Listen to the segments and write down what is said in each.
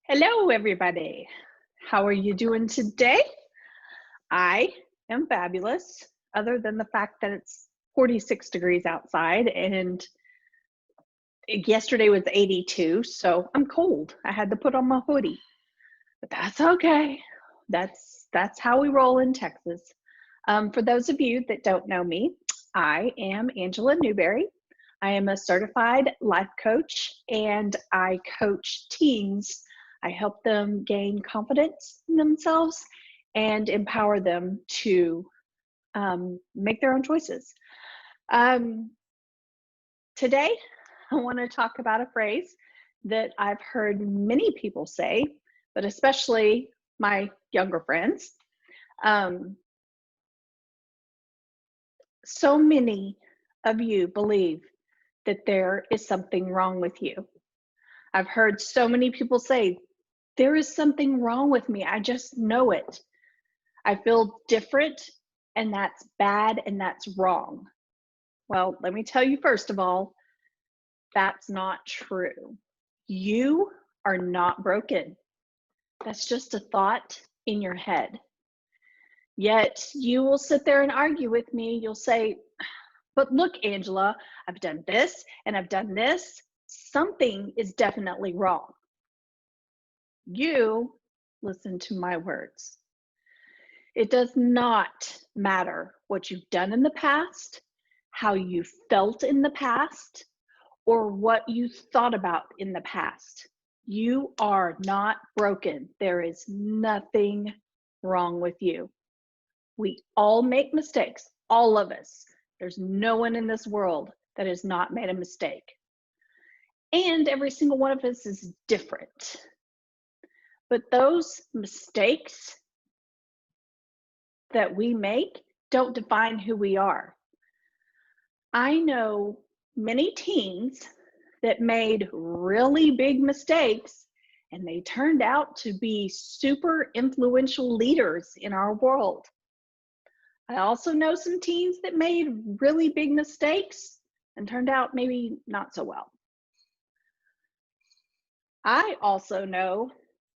Hello, everybody. How are you doing today? I am fabulous, other than the fact that it's 46 degrees outside and yesterday was 82, so I'm cold. I had to put on my hoodie, but that's okay. That's how we roll in Texas. For those of you that don't know me, I am Angela Newberry. I am a certified life coach and I coach teens. I help them gain confidence in themselves and empower them to make their own choices. Um, Today, I want to talk about a phrase that I've heard many people say, but especially my younger friends. Um, so many of you believe that there is something wrong with you. I've heard so many people say, there is something wrong with me. I just know it. I feel different, and that's bad and that's wrong. Well, let me tell you, first of all, that's not true. You are not broken. That's just a thought in your head. Yet you will sit there and argue with me. You'll say, but look, Angela, I've done this and I've done this. Something is definitely wrong. You listen to my words. It does not matter what you've done in the past, how you felt in the past, or what you thought about in the past. You are not broken. There is nothing wrong with you. We all make mistakes, all of us. There's no one in this world that has not made a mistake. And every single one of us is different. But those mistakes that we make don't define who we are. I know many teens that made really big mistakes and they turned out to be super influential leaders in our world. I also know some teens that made really big mistakes and turned out maybe not so well. I also know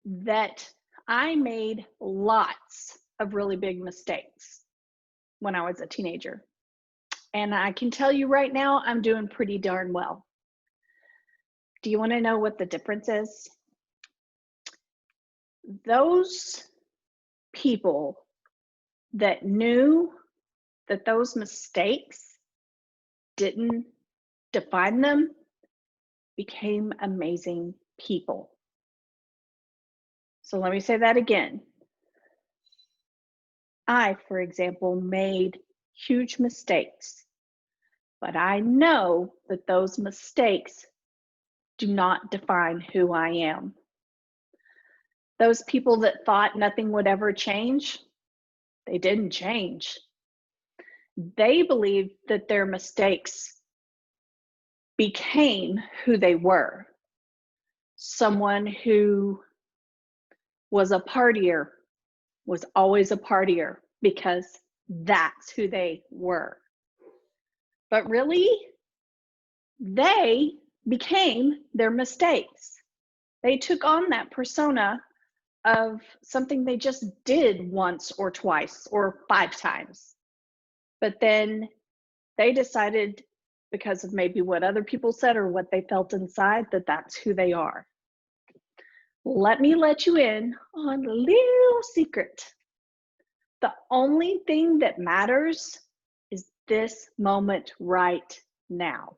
that I made lots of really big mistakes when I was a teenager. And I can tell you right now, I'm doing pretty darn well. Do you want to know what the difference is? Those people that knew that those mistakes didn't define them became amazing people. So let me say that again. I, for example, made huge mistakes, but I know that those mistakes do not define who I am. Those people that thought nothing would ever change, they didn't change. They believed that their mistakes became who they were. Someone who was a partier was always a partier because that's who they were. But really, they became their mistakes. They took on that persona of something they just did once or twice or 5 times. But then they decided, because of maybe what other people said or what they felt inside, that that's who they are. Let me let you in on a little secret. The only thing that matters is this moment right now.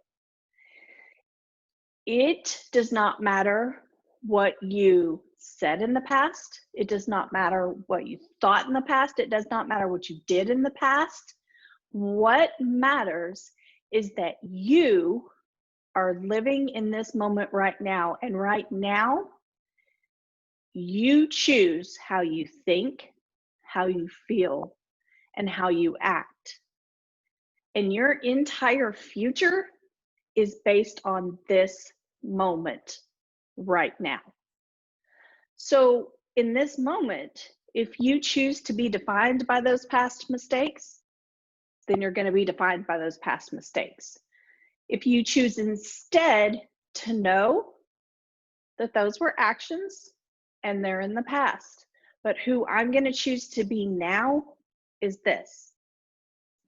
It does not matter what you said in the past. It does not matter what you thought in the past. It does not matter what you did in the past. What matters is that you are living in this moment right now. And right now, you choose how you think, how you feel, and how you act. And your entire future is based on this moment right now. So in this moment, if you choose to be defined by those past mistakes, then you're going to be defined by those past mistakes. If you choose instead to know that those were actions and they're in the past. But who I'm going to choose to be now is this.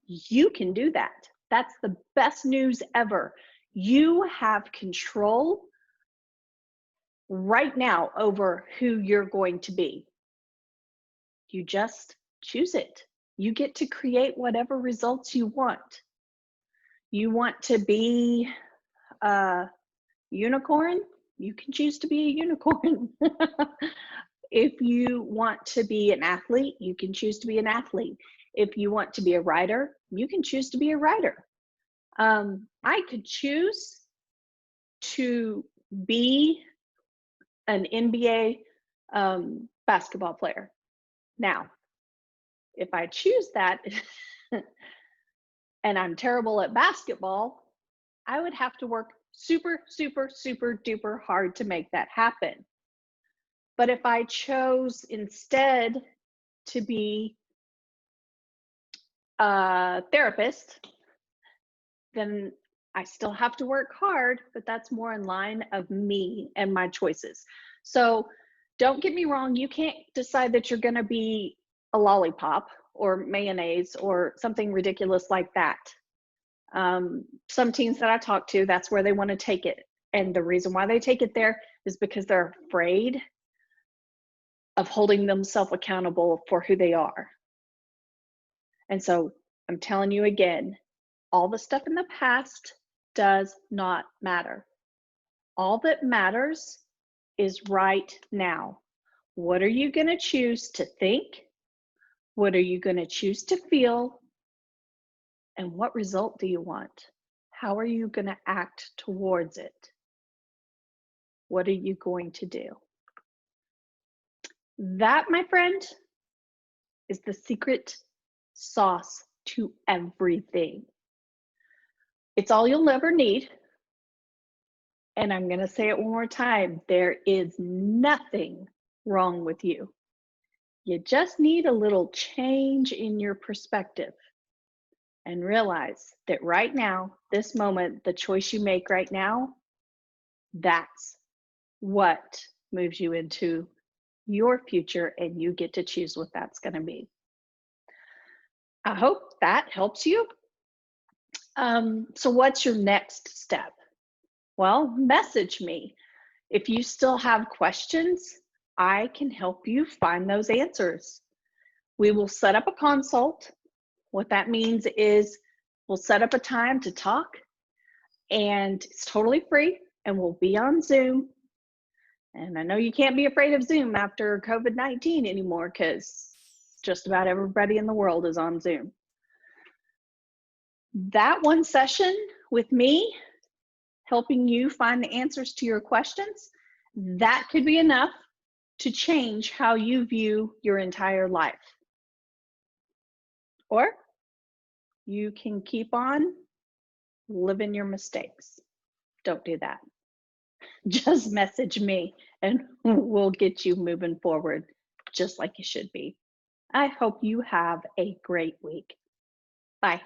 You can do that. That's the best news ever. You have control right now over who you're going to be. You just choose it. You get to create whatever results you want. You want to be a unicorn? You can choose to be a unicorn. If you want to be an athlete, you can choose to be an athlete. If you want to be a writer, you can choose to be a writer. I could choose to be an NBA basketball player. Now, if I choose that and I'm terrible at basketball, I would have to work super, super, super duper hard to make that happen. But if I chose instead to be a therapist, then I still have to work hard, but that's more in line of me and my choices. So don't get me wrong, you can't decide that you're going to be a lollipop or mayonnaise or something ridiculous like that. Some teens that I talk to, that's where they want to take it. And the reason why they take it there is because they're afraid of holding themselves accountable for who they are. And so I'm telling you again, all the stuff in the past does not matter. All that matters is right now. What are you going to choose to think? What are you going to choose to feel? And what result do you want? How are you going to act towards it? What are you going to do? That, my friend, is the secret sauce to everything. It's all you'll ever need. And I'm going to say it one more time. There is nothing wrong with you. You just need a little change in your perspective and realize that right now, this moment, the choice you make right now, that's what moves you into your future, and you get to choose what that's going to be. I hope that helps you. So what's your next step? Well, message me. If you still have questions, I can help you find those answers. We will set up a consult. What that means is we'll set up a time to talk, and it's totally free, and we'll be on Zoom. And I know you can't be afraid of Zoom after COVID-19 anymore, because just about everybody in the world is on Zoom. That one session with me, helping you find the answers to your questions, that could be enough to change how you view your entire life. Or you can keep on living your mistakes. Don't do that. Just message me and we'll get you moving forward just like you should be. I hope you have a great week. Bye.